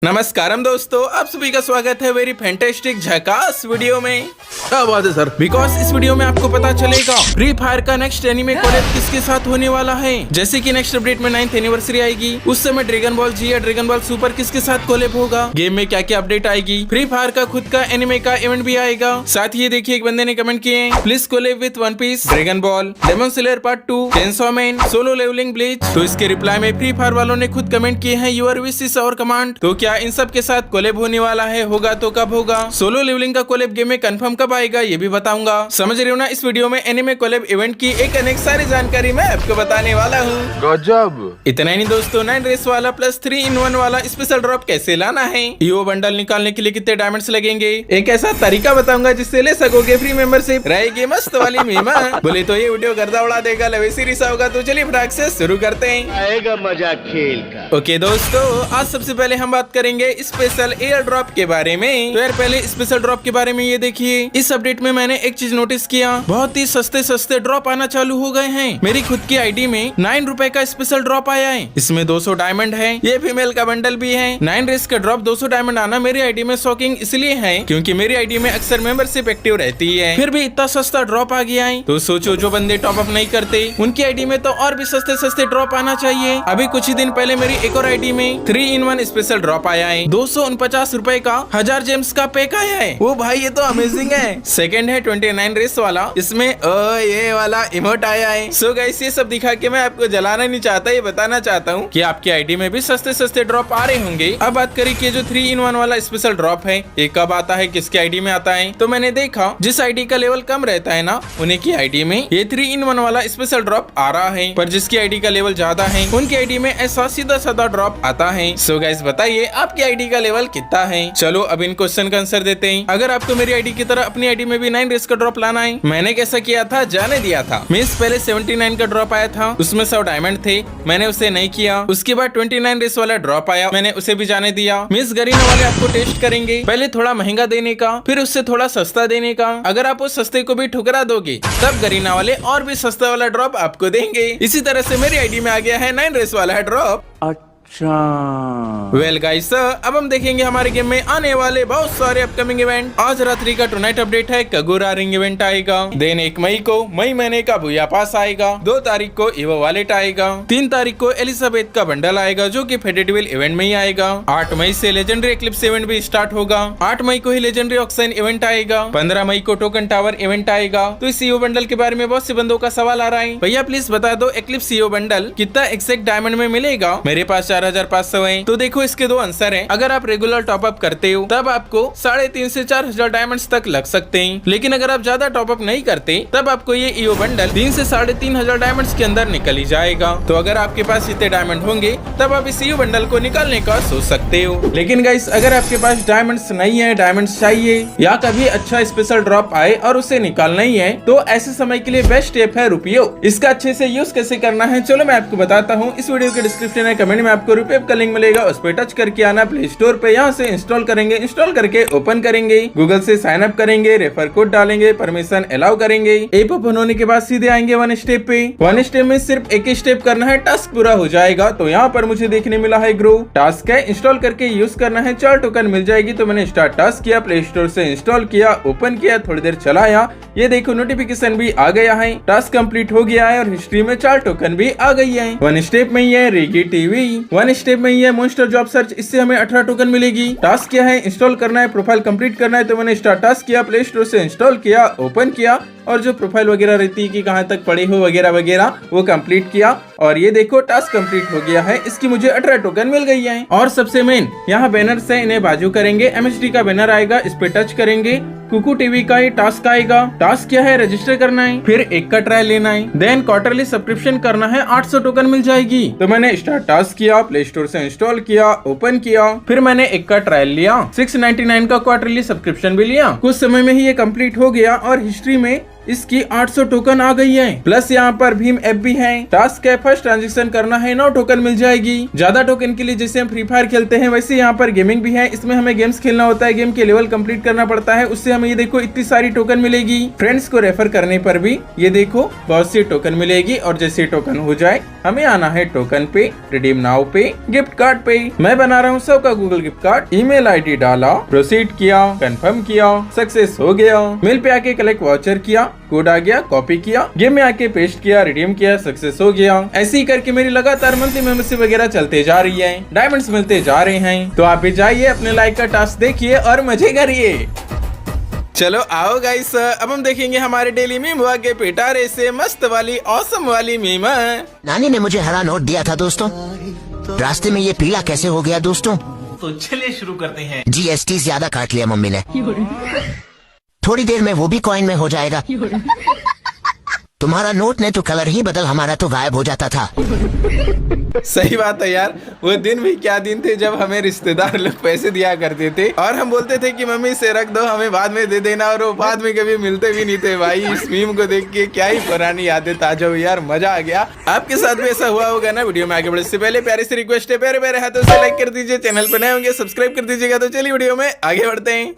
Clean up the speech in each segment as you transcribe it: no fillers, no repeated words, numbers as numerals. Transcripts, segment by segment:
नमस्कारम दोस्तों, आप सभी का स्वागत है वेरी फैंटास्टिक झकास वीडियो में। क्या बात है सर? बिकॉज इस वीडियो में आपको पता चलेगा फ्री फायर का नेक्स्ट एनीमे कोलैब किसके साथ होने वाला है। जैसे कि नेक्स्ट अपडेट में 9th एनिवर्सरी आएगी, उस समय ड्रैगन बॉल जी या ड्रैगन बॉल सुपर किसके साथ कोलैब होगा, गेम में क्या क्या अपडेट आएगी, फ्री फायर का खुद का एनीमे का इवेंट भी आएगा। साथ ही देखिए एक बंदे ने कमेंट किए, please collab with One Piece, Dragon Ball, Demon Slayer part 2, Chainsaw Man, Solo Leveling Bleach. तो इसके रिप्लाई में फ्री फायर वालों ने खुद कमेंट किए हैं your wish is our command. तो क्या इन सब के साथ कोलैब होने वाला है? होगा तो कब होगा? सोलो लेवलिंग का कोलैब गेम में कंफर्म कब आएगा ये भी बताऊंगा। समझ रहे हो ना? इस वीडियो में एनीमे कोलैब इवेंट की एक अनेक सारी जानकारी मैं आपको बताने वाला हूँ। गजब! इतना ही नहीं दोस्तों, 9 रेस वाला प्लस 3-in-1 वाला स्पेशल ड्रॉप कैसे लाना है, ईओ बंडल निकालने के लिए कितने डायमंड्स लगेंगे, एक ऐसा तरीका बताऊंगा जिससे ले सकोगे फ्री मेंबरशिप, रहेगी मस्त वाली मीमा। बोले तो ये वीडियो गर्दा उड़ा देगा, लवे सीरीज होगा। तो चलिए फटाक से शुरू करते हैं, आएगा मजा खेल का। ओके दोस्तों, आज सबसे पहले हम बात करेंगे स्पेशल एयर ड्रॉप के बारे में। तो यार पहले स्पेशल ड्रॉप के बारे में ये देखिए, इस अपडेट में मैंने एक चीज नोटिस किया, बहुत ही सस्ते सस्ते ड्रॉप आना चालू हो गए हैं। मेरी खुद की आईडी में 9 रुपए का स्पेशल ड्रॉप आया है, इसमें 200 डायमंड है, ये फीमेल का बंडल भी है। 9 रेस का ड्रॉप 200 डायमंड आना मेरी आईडी में शॉकिंग इसलिए है क्योंकि मेरी आईडी में अक्सर मेंबरशिप एक्टिव रहती है, फिर भी इतना सस्ता ड्रॉप आ गया है। तो सोचो जो बंदे टॉप अप नहीं करते उनकी आईडी में तो और भी सस्ते सस्ते ड्रॉप आना चाहिए। अभी कुछ ही दिन पहले मेरी एक और आईडी में 3-in-1 स्पेशल ड्रॉप आया है, 249 रुपए का 1000 जेम्स का पैक आया है। वो भाई ये तो अमेजिंग है। सेकंड है 29 रेस वाला, इसमें ये वाला इमोट आया है। सो गाइस ये सब दिखा के मैं आपको जलाना नहीं चाहता, ये बताना चाहता हूँ कि आपकी आईडी में भी सस्ते सस्ते ड्रॉप आ रहे होंगे। अब बात करें कि जो 3-in-1 वाला स्पेशल ड्रॉप है ये कब आता है, किसकी आईडी में आता है। तो मैंने देखा जिस आईडी का लेवल कम रहता है ना, उन्हीं की आईडी में ये 3-in-1 वाला स्पेशल ड्रॉप आ रहा है, पर जिसकी आईडी का लेवल ज्यादा है उनकी आईडी में ऐसा सीधा साधा ड्रॉप आता है। सो गाइस बताइए आपकी आईडी का लेवल कितना है। चलो अब इन क्वेश्चन का आंसर देते हैं। अगर आपको मेरी आईडी की तरह अपनी आईडी में भी 9 रेस का ड्रॉप लाना है, मैंने कैसा किया था जाने दिया था। मींस पहले 79 का ड्रॉप आया था, उसमें 100 डायमंड थे, मैंने उसे नहीं किया। उसके बाद 29 रेस वाला ड्रॉप आया, मैंने उसे भी जाने दिया। मींस गरीना वाले आपको टेस्ट करेंगे, पहले थोड़ा महंगा देने का, फिर उससे थोड़ा सस्ता देने का। अगर आप उस सस्ते को भी ठुकरा दोगे तब गरीना वाले और भी सस्ता वाला ड्रॉप आपको देंगे। इसी तरह से मेरी आईडी में आ गया है 9 रेस वाला ड्रॉप। वेल गाइस, अब हम देखेंगे हमारे गेम में आने वाले बहुत सारे अपकमिंग इवेंट। आज रात्रि का टुनाइट अपडेट है, कगुरा रिंग इवेंट आएगा। देन 1 मई को मई महीने का बुया पास आएगा। 2 तारीख को ईवो वॉलेट आएगा। 3 तारीख को एलिजाबेथ का बंडल आएगा जो कि फेडेटिवल इवेंट में ही आएगा। 8 मई से लेजेंडरी एक्लिप्स इवेंट भी स्टार्ट होगा। 8 मई को ही लेजेंडरी ऑक्शन इवेंट आएगा। 15 मई को टोकन टावर इवेंट आएगा। तो इस ईवो बंडल के बारे में बहुत से बंदों का सवाल आ रहा है, भैया प्लीज बता दो एक्लिप्स ईवो बंडल कितना एक्जैक्ट डायमंड में मिलेगा। मेरे पास 4500 है। तो देखो इसके 2 आंसर हैं। अगर आप रेगुलर टॉपअप करते हो तब आपको 3.5 से 4000 डायमंड्स तक लग सकते हैं, लेकिन अगर आप ज्यादा टॉपअप नहीं करते तब आपको ये ईओ बंडल 3 से 3500 डायमंड्स के अंदर निकल ही जाएगा। तो अगर आपके पास इतने डायमंड होंगे तब आप इस ईओ बंडल को निकालने का सोच सकते हो। लेकिन गाइस अगर आपके पास डायमंड्स नहीं है, डायमंड्स चाहिए या कभी अच्छा स्पेशल ड्रॉप आए और उसे निकालना ही है, तो ऐसे समय के लिए बेस्ट स्टेप है रुपयो। इसका अच्छे से यूज कैसे करना है चलो मैं आपको बताता हूँ। इस वीडियो के डिस्क्रिप्शन में कमेंट में आपको रुपये का लिंक मिलेगा, उस पर टच करके आना प्ले स्टोर पे, यहाँ से इंस्टॉल करेंगे, इंस्टॉल करके ओपन करेंगे, गूगल से साइन अप करेंगे, रेफर कोड डालेंगे, परमिशन अलाउ करेंगे। ऐप ओपन होने के बाद सीधे आएंगे 1 स्टेप पे। 1 स्टेप में सिर्फ एक ही स्टेप करना है, टास्क पूरा हो जाएगा। तो यहाँ पर मुझे देखने मिला है ग्रो टास्क है, इंस्टॉल करके यूज करना है, 4 टोकन मिल जाएगी। तो मैंने स्टार्ट टास्क किया, प्ले स्टोर से इंस्टॉल किया, ओपन किया, थोड़ी देर चलाया, ये देखो नोटिफिकेशन भी आ गया है, टास्क कंप्लीट हो गया है और हिस्ट्री में 4 टोकन भी आ गई है। 1 स्टेप में ही है रेगी टीवी, 1 स्टेप में ही है मॉन्स्टर जॉब सर्च, इससे हमें 18 टोकन मिलेगी। टास्क क्या है, इंस्टॉल करना है, प्रोफाइल कंप्लीट करना है। तो मैंने स्टार्ट टास्क किया, प्ले स्टोर से इंस्टॉल किया, ओपन किया और जो प्रोफाइल वगैरह रहती है कि कहाँ तक पढ़े हो वगैरह वगैरह वो कंप्लीट किया और ये देखो टास्क कंप्लीट हो गया है। इसकी मुझे 18 टोकन मिल गई है। और सबसे मेन यहाँ बैनर से इन्हें बाजू करेंगे, MHD का बैनर आएगा, इस पे टच करेंगे, कुकू टीवी का ही टास्क आएगा। टास्क क्या है, रजिस्टर करना है, फिर 1 का ट्रायल लेना है, देन क्वार्टरली सब्सक्रिप्शन करना है, 800 टोकन मिल जाएगी। तो मैंने स्टार्ट टास्क किया, प्ले स्टोर से इंस्टॉल किया, ओपन किया, फिर मैंने 1 का ट्रायल लिया, 699 का क्वार्टरली सब्सक्रिप्शन भी लिया। कुछ समय में ही ये कंप्लीट हो गया और हिस्ट्री में इसकी 800 टोकन आ गई है। प्लस यहाँ पर भीम ऐप भी है। टास्क है फर्स्ट ट्रांजेक्शन करना है, 9 टोकन मिल जाएगी। ज्यादा टोकन के लिए जैसे हम फ्री फायर खेलते हैं वैसे यहाँ पर गेमिंग भी है। इसमें हमें गेम्स खेलना होता है, गेम के लेवल कंप्लीट करना पड़ता है, उससे हमें ये देखो इतनी सारी टोकन मिलेगी। फ्रेंड्स को रेफर करने पर भी ये देखो बहुत सी टोकन मिलेगी। और जैसे टोकन हो जाए हमें आना है टोकन पे, रिडीम नाउ पे, गिफ्ट कार्ड पे। मैं बना रहा हूँ 100 का Google gift card. Email ID डाला, प्रोसीड किया, कंफर्म किया, सक्सेस हो गया। मेल पे आके कलेक्ट वाउचर किया, कोड आ गया, कॉपी किया, गेम में आके पेस्ट किया, रिडीम किया, सक्सेस हो गया। ऐसे ही करके मेरी लगातार मंथली मेंबरशिप वगैरह चलते जा रही है, डायमंड्स मिलते जा रहे हैं। तो आप भी जाइए अपने लाइक का टास्क देखिए और मजे करिए। चलो आओ गाइस, अब हम देखेंगे हमारे डेली मीम के पिटारे से मस्त वाली ऑसम वाली मीम। नानी ने मुझे हरा नोट दिया था दोस्तों, रास्ते में ये पीला कैसे हो गया दोस्तों? तो चलिए शुरू करते हैं। जीएसटी ज्यादा काट लिया मम्मी ने, थोड़ी देर में वो भी कॉइन में हो जाएगा। तुम्हारा नोट ने तो कलर ही बदल, हमारा तो गायब हो जाता था। सही बात है यार, वो दिन भी क्या दिन थे जब हमें रिश्तेदार लोग पैसे दिया करते थे और हम बोलते थे कि मम्मी से रख दो, हमें बाद में दे देना, और वो बाद में कभी मिलते भी नहीं थे। भाई इस मीम को देख के क्या ही पुरानी यादें ताजा हुई यार, मजा आ गया। आपके साथ भी ऐसा हुआ होगा ना? वीडियो में आगे बढ़ने से पहले प्यारे से रिक्वेस्ट है, प्यारे प्यारे हाथों से लाइक कर दीजिए, चैनल पर नए होंगे सब्सक्राइब कर दीजिएगा। तो चलिए वीडियो में आगे बढ़ते हैं।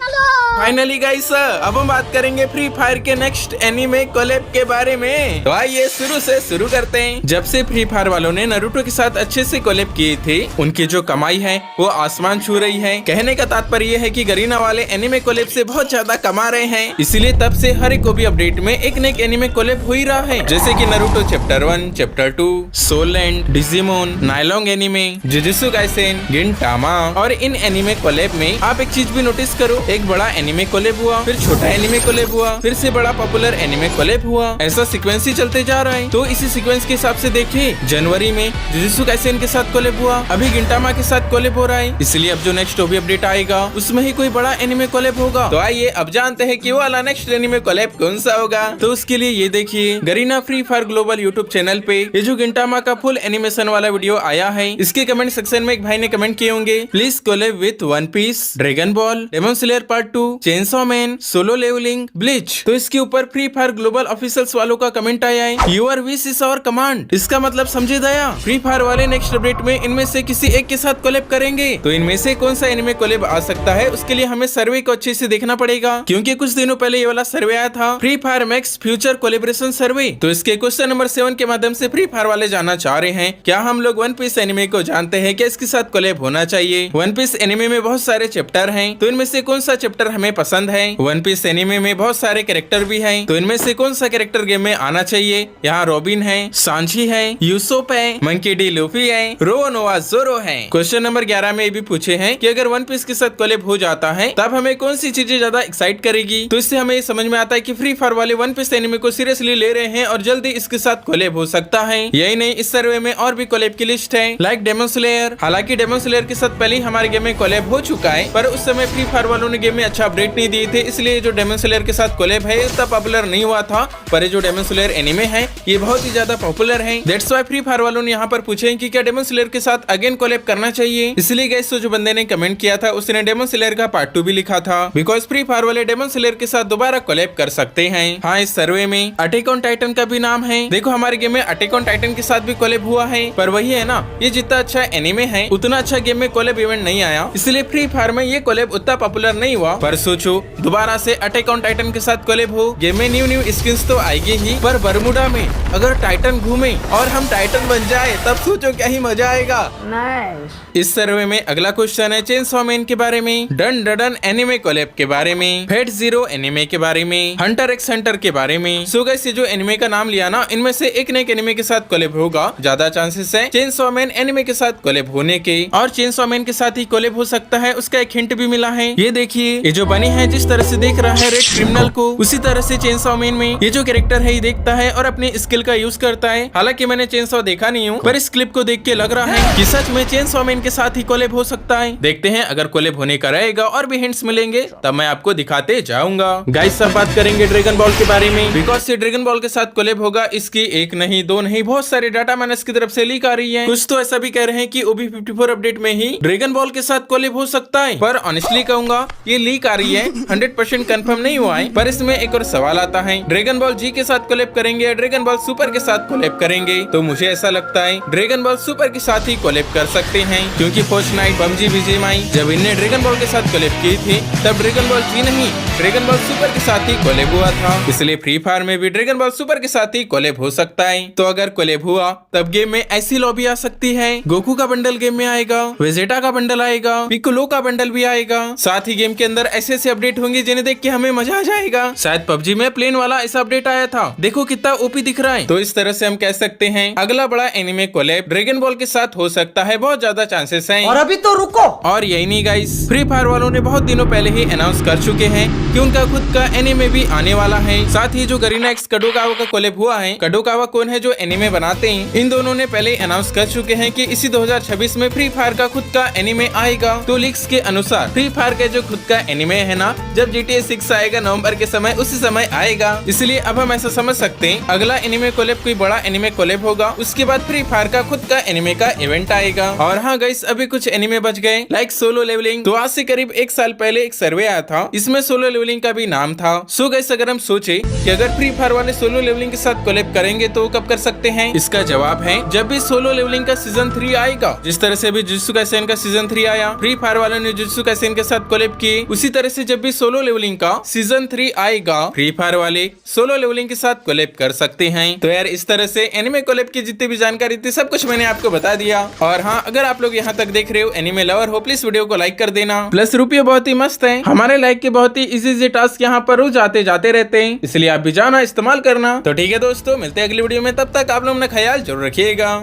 फाइनली गाइस, अब हम बात करेंगे फ्री फायर के नेक्स्ट एनीमे कोलैब के बारे में। तो आइए शुरू से शुरू करते हैं। जब से फ्री फायर वालों ने नारुतो के साथ अच्छे से कोलैब किए थे, उनकी जो कमाई है वो आसमान छू रही है। कहने का तात्पर्य ये है कि गरीना वाले एनीमे कोलैब से बहुत ज्यादा कमा रहे हैं, इसीलिए तब से हर एक भी अपडेट में एक न एक एनीमे कोलैब हो ही रहा है। जैसे कि Naruto chapter 1, chapter 2, soul end, Digimon, नाइलोंग एनीमे, जुजुत्सु काइसेन, गिनटामा। और इन एनीमे कोलैब में आप एक चीज भी नोटिस करो, एक बड़ा एनीमे कोलैब हुआ, फिर छोटा एनीमे कोलैब हुआ, फिर से बड़ा पॉपुलर एनीमे कोलैब हुआ, ऐसा सीक्वेंस ही चलते जा रहा है। तो इसी सीक्वेंस के हिसाब से देखिए, जनवरी में जुजुत्सु काइसेन के साथ कोलैब हुआ, अभी गिंटामा के साथ कोलैब हो रहा है, इसलिए अब जो नेक्स्ट ओबी अपडेट आएगा उसमें ही कोई बड़ा एनिमे कोलैब होगा। तो आइए अब जानते हैं कि वो वाला नेक्स्ट एनिमे कोलैब कौन सा होगा। तो उसके लिए ये देखिए, Garena free fire global YouTube channel पे ये जो गिंटामा का फुल एनिमेशन वाला वीडियो आया है, इसके कमेंट सेक्शन में एक भाई ने कमेंट किए होंगे, please collab with One Piece, Dragon Ball, Demon Slayer part 2, Chainsaw Man, Solo Leveling, Bleach. तो इसके ऊपर फ्री फायर ग्लोबल ऑफिशियल्स वालों का कमेंट आया है, your wish is our command. इसका मतलब समझे दया, फ्री फायर वाले नेक्स्ट अपडेट में इनमें से किसी एक के साथ कोलैब करेंगे। तो इनमें से कौन सा एनिमे कोलैब आ सकता है, उसके लिए हमें सर्वे को अच्छे से देखना पड़ेगा, क्योंकि कुछ दिनों पहले ये वाला सर्वे आया था, free fire max future collaboration survey. तो इसके क्वेश्चन नंबर 7 के माध्यम से फ्री फायर वाले जानना चाह रहे हैं, क्या हम लोग वन पीस एनिमे को जानते हैं, क्या इसके साथ कोलैब होना चाहिए। वन पीस एनिमे में बहुत सारे चैप्टर हैं, तो इनमें से कौन सा चैप्टर हमें पसंद है। वन पीस एनिमे में बहुत सारे कैरेक्टर भी हैं, तो इनमें से कौन सा कैरेक्टर गेम में आना चाहिए। यहाँ रॉबिन है, सांची है, यूसुफ है, मंकी डी लूफी है, रो नोवा जोरो है। क्वेश्चन नंबर 11 में ये भी पूछे हैं कि अगर वन पीस के साथ कोलैब हो जाता है तब हमें कौन सी चीजें ज्यादा एक्साइट करेगी। तो इससे हमें समझ में आता है कि फ्री फायर वाले वन पीस एनिमे को सीरियसली ले रहे हैं और जल्दी इसके साथ कोलैब हो सकता है। यही नहीं, इस सर्वे में और भी कोलैब की लिस्ट है, लाइक डेमन स्लेयर। हालांकि डेमन स्लेयर के साथ पहले ही हमारे गेम में कोलैब हो चुका है, पर उस समय फ्री फायर वालों ने गेम में अच्छा अपडेट नहीं दिए थे, इसलिए जो डेमन स्लेयर के साथ कोलैब है इतना पॉपुलर नहीं हुआ था। पर जो डेमन स्लेयर एनिमे है ये बहुत ही ज्यादा पॉपुलर है, दैट्स व्हाई फ्री फायर वालों ने यहाँ पर पूछे कि क्या डेमन स्लेयर के साथ अगेन कोलैब करना चाहिए। इसलिए गाइस, तो जो बंदे ने कमेंट किया था उसने डेमन स्लेयर का पार्ट 2 भी लिखा था, बिकॉज फ्री फायर वाले डेमन स्लेयर के साथ दोबारा कोलैब कर सकते हैं। हाँ, इस सर्वे में अटैक ऑन टाइटन का भी नाम है। देखो हमारे गेम में अटैक ऑन टाइटन के साथ भी कोलैब हुआ है, पर वही है ना, ये जितना अच्छा एनिमे है उतना अच्छा गेम में कोलैब इवेंट नहीं आया, इसलिए फ्री फायर में ये कोलैब उतना पॉपुलर नहीं हुआ। पर सोचो दोबारा से अटैक ऑन टाइटन के साथ कोलैब हो, गेम में न्यू स्किन्स तो आएगी ही, पर बरमुडा में अगर टाइटन घूमे और हम टाइटन बन जाए तब सोचो क्या ही मजा आएगा। इस सर्वे में अगला क्वेश्चन है चेनसॉ मैन के बारे में, डन डडन एनिमे कोलैब के बारे में, फेट जीरो एनिमे के बारे में, हंटर एक्स हंटर के बारे में। सो गाइस, ये जो एनिमे का नाम लिया ना, इनमें से एक न एक एनिमे के साथ कोलैब होगा, ज्यादा चांसेस है चेनसॉ मैन एनिमे के साथ कोलैब होने के, और चेनसॉ मैन के साथ ही कोलैब हो सकता है, उसका एक हिंट भी मिला है। ये देखिए, ये जो बनी है जिस तरह से देख रहा है रेड क्रिमिनल को, उसी तरह से चेनसॉ मैन में ये जो कैरेक्टर है ये देखता है और अपने स्किल का यूज करता है। हालांकि मैंने चेनसॉ देखा नहीं हूँ, पर इस क्लिप को देख के लग रहा है कि सच में चेनसॉ मैन के साथ ही कोलैब हो सकता है। देखते हैं, अगर कोलैब होने का रहेगा और भी हिंट्स मिलेंगे तब मैं आपको दिखाते जाऊंगा। गाइस, सब बात करेंगे ड्रैगन बॉल के बारे में, बिकॉज ये ड्रैगन बॉल के साथ कोलैब होगा। इसकी एक नहीं दो नहीं बहुत सारे डाटा माइनस की तरफ से लीक आ रही है। कुछ तो ऐसा भी कह रहे हैं कि OB54 अपडेट में ही ड्रैगन बॉल के साथ कोलैब हो सकता है, पर ऑनेस्टली कहूंगा ये लीक आ रही है, 100% कंफर्म नहीं हुआ है, पर इसमें एक और सवाल आता है, ड्रैगन बॉल जी के साथ कोलैब करेंगे या ड्रैगन बॉल सुपर के साथ कोलैब करेंगे? तो मुझे ऐसा लगता है ड्रैगन बॉल सुपर के साथ ही कोलैब कर सकते हैं, क्योंकि फोर्टनाइट, पबजी, बीजीएमआई जब इनने ड्रैगन बॉल के साथ कोलैब की थी तब ड्रैगन बॉल जी नहीं, ड्रैगन बॉल सुपर के साथ ही कोलैब हुआ था। इसलिए फ्री फायर में भी ड्रैगन बॉल सुपर के साथ ही कोलैब हो सकता है। तो अगर कोलैब हुआ तब गेम में ऐसी लॉबी आ सकती है, गोकू का बंडल गेम में आएगा, वेजेटा का बंडल आएगा, पिकोलो का बंडल भी आएगा। साथ ही गेम के अंदर ऐसे ऐसे अपडेट होंगे जिन्हें देख के हमें मजा आ जाएगा। शायद पबजी में प्लेन वाला ऐसा अपडेट आया था, देखो कितना ओपी दिख रहा है। तो इस तरह से हम कह सकते हैं अगला बड़ा एनिमे कोलैब ड्रैगन बॉल के साथ हो सकता है, बहुत ज्यादा चांसेस हैं। और अभी तो रुको, और यही नहीं गाइस, फ्री फायर वालों ने बहुत दिनों पहले ही अनाउंस कर चुके हैं कि उनका खुद का एनिमे भी आने वाला है। साथ ही जो गरीना एक्स काडोकावा का कोलैब हुआ है, काडोकावा कौन है जो एनिमे बनाते हैं, इन दोनों ने पहले अनाउंस कर चुके हैं कि इसी 2026 में फ्री फायर का खुद का एनिमे आएगा। तो लीक्स के अनुसार फ्री फायर का जो खुद का एनिमे है ना, जब GTA 6 आएगा नवंबर के समय, उसी समय आएगा। इसलिए अब हम ऐसा समझ सकते हैं अगला एनिमे कोलैब कोई बड़ा एनिमे कोलैब होगा, उसके बाद फ्री फायर का खुद का एनिमे का इवेंट आएगा। और हाँ गाइस, अभी कुछ एनिमे बच गए लाइक सोलो लेवलिंग। तो आज से करीब 1 साल पहले एक सर्वे आया था, इसमें सोलो लेवलिंग का भी नाम था। सो गाइस, अगर हम सोचे कि अगर फ्री फायर वाले सोलो लेवलिंग के साथ कोलैब करेंगे तो कब कर सकते हैं? इसका जवाब है जब भी सोलो लेवलिंग का सीजन 3 आएगा। जिस तरह से अभी जुजुत्सु काइसेन का सीजन 3 आया, फ्री फायर वालों ने जुजुत्सु काइसेन के साथ कोलैब किए, उसी तरह से जब भी सोलो लेवलिंग का सीजन 3 आएगा, फ्री फायर वाले सोलो लेवलिंग के साथ कोलैब कर सकते हैं। तो यार इस तरह से एनिमे कोलैब की जितनी भी जानकारी थी सब कुछ मैंने आपको बता दिया। और हाँ, अगर आप लोग यहाँ तक देख रहे हो, एनिमे लवर हो, प्लीज वीडियो को लाइक कर देना। प्लस रुपये बहुत ही मस्त है, हमारे लाइक के बहुत ही इजी टास्क यहाँ पर रोज आते जाते रहते हैं, इसलिए आप भी जाना इस्तेमाल करना। तो ठीक है दोस्तों, मिलते हैं अगली वीडियो में, तब तक आप लोग अपना ख्याल जरूर रखिएगा।